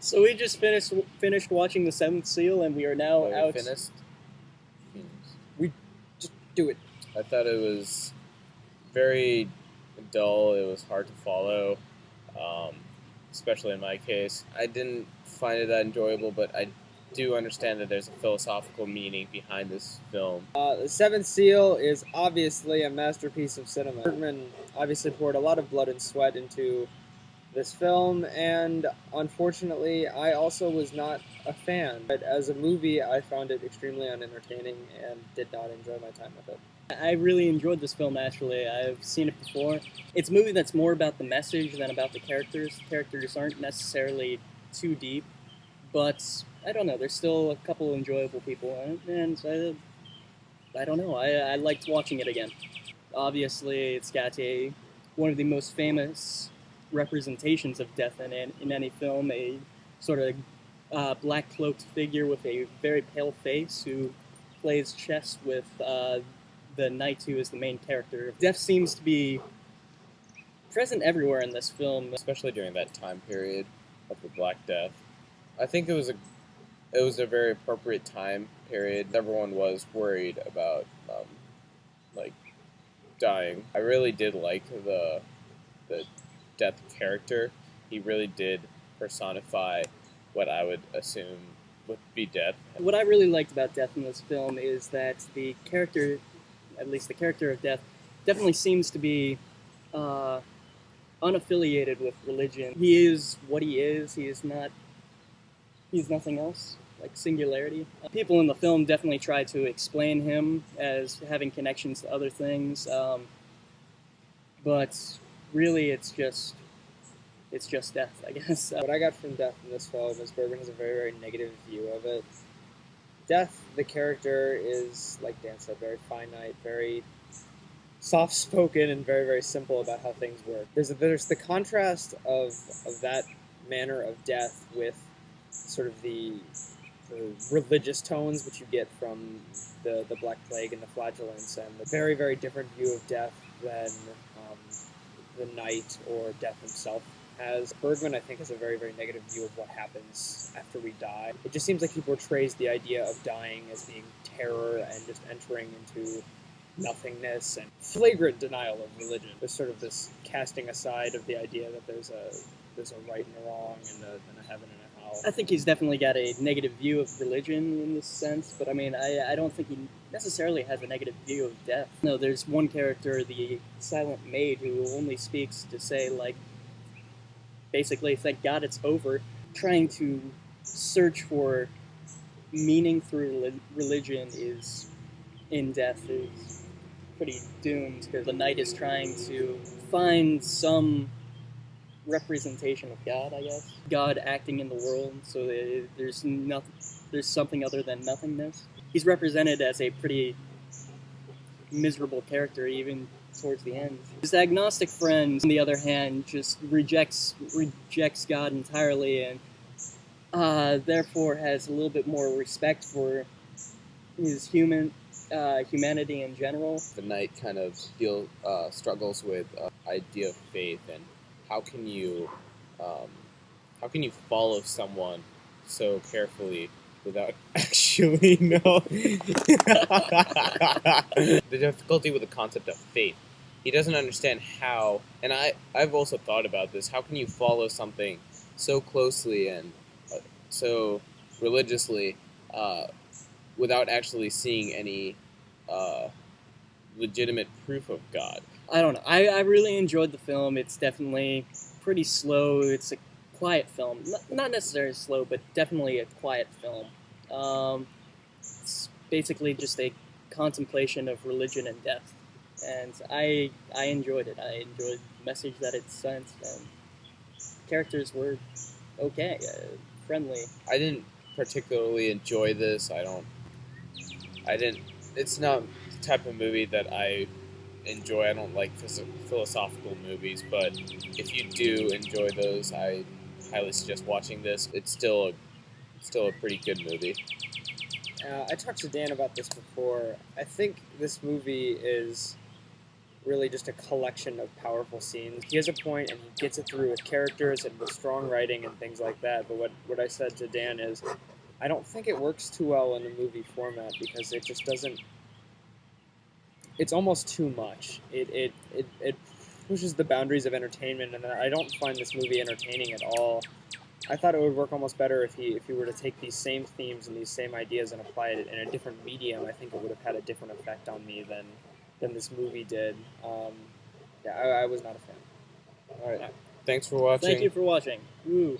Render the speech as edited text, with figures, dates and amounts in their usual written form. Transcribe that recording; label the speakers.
Speaker 1: So we just finished watching The Seventh Seal, and we are now
Speaker 2: Oh,
Speaker 1: out.
Speaker 2: finished?
Speaker 1: We just do it.
Speaker 2: I thought it was very dull. It was hard to follow, um, especially in my case. I didn't find it that enjoyable, but I do understand that there's a philosophical meaning behind this film.
Speaker 3: The Seventh Seal is obviously a masterpiece of cinema. Bergman obviously poured a lot of blood and sweat into this film, and unfortunately, I also was not a fan. But as a movie, I found it extremely unentertaining and did not enjoy my time with it.
Speaker 1: I really enjoyed this film, actually. I've seen it before. It's a movie that's more about the message than about the characters. The characters aren't necessarily too deep, but I don't know. There's still a couple enjoyable people in it, and I don't know. I liked watching it again. Obviously, it's got one of the most famous representations of death in any film, a sort of black cloaked figure with a very pale face who plays chess with the knight who is the main character. Death seems to be present everywhere in this film,
Speaker 2: especially during that time period of the Black Death. I think it was a very appropriate time period. Everyone was worried about like dying. I really did like the Death character. He really did personify what I would assume would be death.
Speaker 1: What I really liked about Death in this film is that the character, at least the character of Death, definitely seems to be unaffiliated with religion. He is what he is. He's nothing else, like singularity. People in the film definitely try to explain him as having connections to other things, but really it's just death, I guess.
Speaker 3: What I got from Death in this film is Bergman has a very, very negative view of it. Death, the character, is, like Dan said, very finite, very soft-spoken, and very, very simple about how things work. There's the contrast of that manner of death with sort of the religious tones which you get from the Black Plague and the Flagellants, and a very, very different view of death than the Knight or Death himself has. Bergman, I think, has a very, very negative view of what happens after we die. It just seems like he portrays the idea of dying as being terror and just entering into nothingness and flagrant denial of religion. There's sort of this casting aside of the idea that there's a right and a wrong and a heaven and a hell.
Speaker 1: I think he's definitely got a negative view of religion in this sense, but I mean, I don't think he necessarily has a negative view of death. No, there's one character, the silent maid, who only speaks to say, like, basically, thank God it's over. Trying to search for meaning through religion is, in death, is pretty doomed, because the knight is trying to find some representation of God, I guess. God acting in the world, so that there's something other than nothingness. He's represented as a pretty miserable character, even towards the end. His agnostic friend, on the other hand, just rejects God entirely, and therefore has a little bit more respect for his humanity in general.
Speaker 2: The knight kind of struggles with idea of faith, and how can you follow someone so carefully without actually know the difficulty with the concept of faith. He doesn't understand how, and I've also thought about this. How can you follow something so closely and so religiously without actually seeing any legitimate proof of God?
Speaker 1: I don't know. I really enjoyed the film. It's definitely pretty slow. It's a quiet film. Not necessarily slow, but definitely a quiet film. It's basically just a contemplation of religion and death. And I enjoyed it. I enjoyed the message that it sent, and characters were okay, friendly.
Speaker 2: I didn't particularly enjoy this. It's not the type of movie that I enjoy. I don't like philosophical movies, but if you do enjoy those, I highly suggest watching this. It's still a pretty good movie.
Speaker 3: I talked to Dan about this before. I think this movie is really just a collection of powerful scenes. He has a point and he gets it through with characters and with strong writing and things like that. But what I said to Dan is, I don't think it works too well in the movie format because it just doesn't. It's almost too much. It pushes the boundaries of entertainment, and I don't find this movie entertaining at all. I thought it would work almost better if he were to take these same themes and these same ideas and apply it in a different medium. I think it would have had a different effect on me than this movie did. Yeah, I was not a fan.
Speaker 2: All right. Thanks for watching.
Speaker 1: Thank you for watching. Woo.